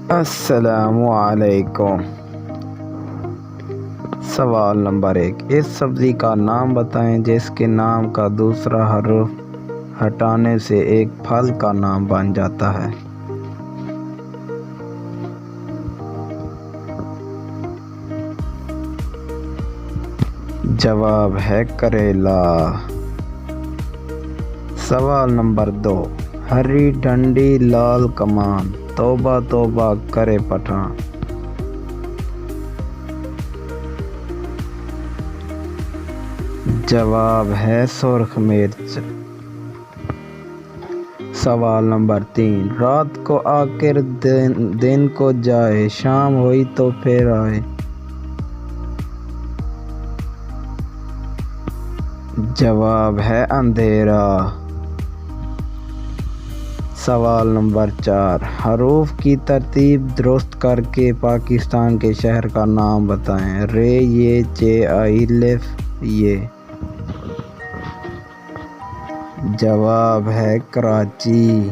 السلام علیکم۔ سوال نمبر 1، اس سبزی کا نام بتائیں جس کے نام کا دوسرا حرف ہٹانے سے ایک پھل کا نام بن جاتا ہے۔ جواب ہے کریلا۔ سوال نمبر 2، ہری ڈنڈی لال کمان، توبہ توبہ کرے پٹھان۔ جواب ہے سرخ مرچ۔ سوال نمبر 3، رات کو آ کر دن کو جائے، شام ہوئی تو پھر آئے۔ جواب ہے اندھیرا۔ سوال نمبر 4، حروف کی ترتیب درست کر کے پاکستان کے شہر کا نام بتائیں۔ ر ی چ ع ل ی۔ جواب ہے کراچی۔